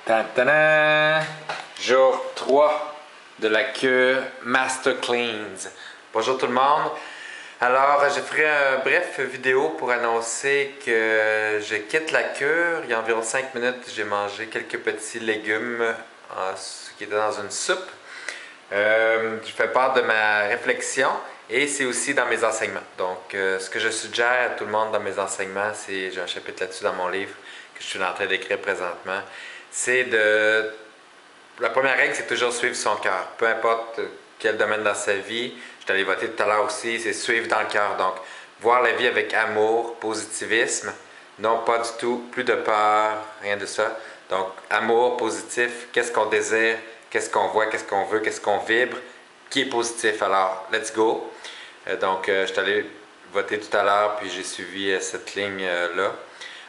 Tadam! Jour 3 de la cure Master Cleanse. Bonjour tout le monde. Alors, je ferai un bref vidéo pour annoncer que je quitte la cure. Il y a environ 5 minutes, j'ai mangé quelques petits légumes qui étaient dans une soupe. Je fais part de ma réflexion et c'est aussi dans mes enseignements. Donc, ce que je suggère à tout le monde dans mes enseignements, j'ai un chapitre là-dessus dans mon livre que je suis en train d'écrire présentement, c'est de... La première règle, c'est toujours suivre son cœur. Peu importe quel domaine dans sa vie, je t'allais voter tout à l'heure aussi, c'est suivre dans le cœur. Donc, voir la vie avec amour, positivisme, non pas du tout, plus de peur, rien de ça. Donc, amour, positif, qu'est-ce qu'on désire, qu'est-ce qu'on voit, qu'est-ce qu'on veut, qu'est-ce qu'on vibre, qui est positif. Alors, let's go. Je t'allais voter tout à l'heure, puis j'ai suivi cette ligne-là.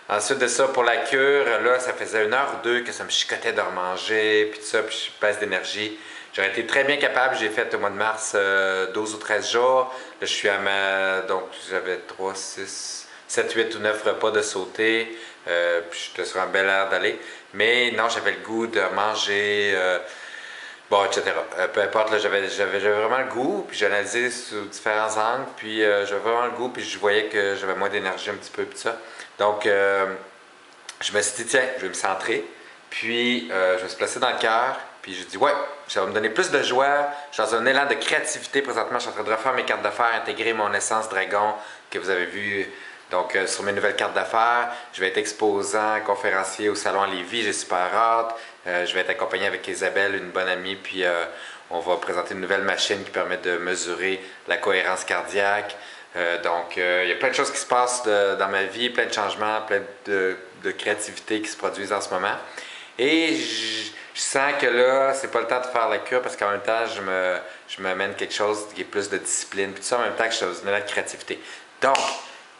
Ensuite de ça, pour la cure, là, ça faisait 1 heure ou 2 que ça me chicotait de remanger, puis tout ça, puis je baisse d'énergie. J'aurais été très bien capable, j'ai fait au mois de mars 12 ou 13 jours. Là, je suis à ma... Donc, j'avais 3, 6, 7, 8 ou 9 repas de sauter, puis j'étais sur un bel air d'aller. Mais non, j'avais le goût de manger, bon, etc. Peu importe, là, j'avais vraiment le goût, puis j'analysais sous différents angles, puis j'avais vraiment le goût, puis je voyais que j'avais moins d'énergie un petit peu, puis ça. Donc, je me suis dit, tiens, je vais me centrer. Puis, je me suis placé dans le cœur. Puis, je dit, ouais, ça va me donner plus de joie. Je suis dans un élan de créativité présentement. Je suis en train de refaire mes cartes d'affaires, intégrer mon essence dragon que vous avez vu donc, sur mes nouvelles cartes d'affaires. Je vais être exposant, conférencier au salon à Lévis. J'ai super hâte. Je vais être accompagné avec Isabelle, une bonne amie. Puis, on va présenter une nouvelle machine qui permet de mesurer la cohérence cardiaque. Il y a plein de choses qui se passent dans ma vie, plein de changements, plein de créativité qui se produisent en ce moment. Et je sens que là, c'est pas le temps de faire la cure parce qu'en même temps, je m'amène quelque chose qui est plus de discipline. Puis tout ça en même temps que je suis dans une élan de créativité. Donc,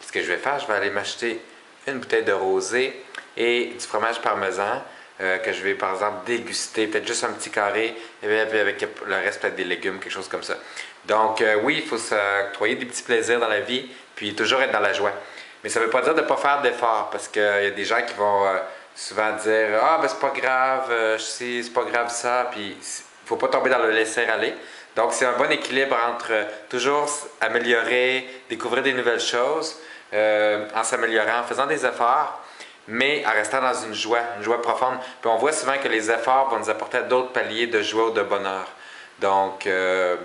ce que je vais faire, je vais aller m'acheter une bouteille de rosé et du fromage parmesan que je vais par exemple déguster, peut-être juste un petit carré, et avec le reste peut-être des légumes, quelque chose comme ça. Donc oui, il faut s'octroyer des petits plaisirs dans la vie, puis toujours être dans la joie. Mais ça ne veut pas dire de ne pas faire d'efforts, parce qu'il y a des gens qui vont souvent dire « Ah, ben c'est pas grave, c'est pas grave ça », puis il ne faut pas tomber dans le laisser-aller. Donc c'est un bon équilibre entre toujours améliorer, découvrir des nouvelles choses, en s'améliorant, en faisant des efforts, mais en restant dans une joie profonde. Puis on voit souvent que les efforts vont nous apporter d'autres paliers de joie ou de bonheur. Donc,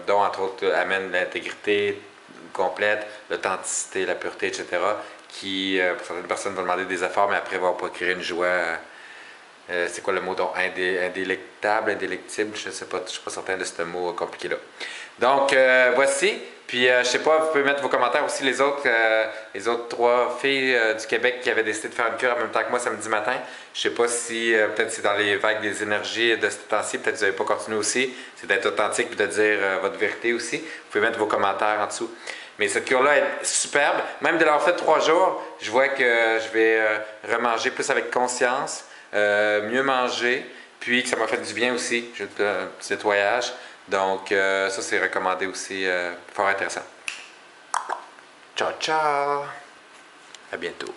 dont entre autres amène l'intégrité complète, l'authenticité, la pureté, etc. Qui, pour certaines personnes, vont demander des efforts, mais après vont procurer une joie. C'est quoi le mot? Donc, indélectable, indélectible, je ne sais pas, je ne suis pas certain de ce mot compliqué-là. Donc, voici. Puis, je ne sais pas, vous pouvez mettre vos commentaires aussi, les autres 3 filles du Québec qui avaient décidé de faire une cure en même temps que moi samedi matin. Je ne sais pas si, peut-être c'est dans les vagues des énergies de ce temps-ci, peut-être que vous n'avez pas continué aussi. C'est d'être authentique et de dire votre vérité aussi. Vous pouvez mettre vos commentaires en dessous. Mais cette cure-là est superbe. Même de l'avoir fait 3 jours, je vois que je vais remanger plus avec conscience, mieux manger, puis que ça m'a fait du bien aussi. J'ai un petit nettoyage. Donc, ça, c'est recommandé aussi, fort intéressant. Ciao, ciao! À bientôt.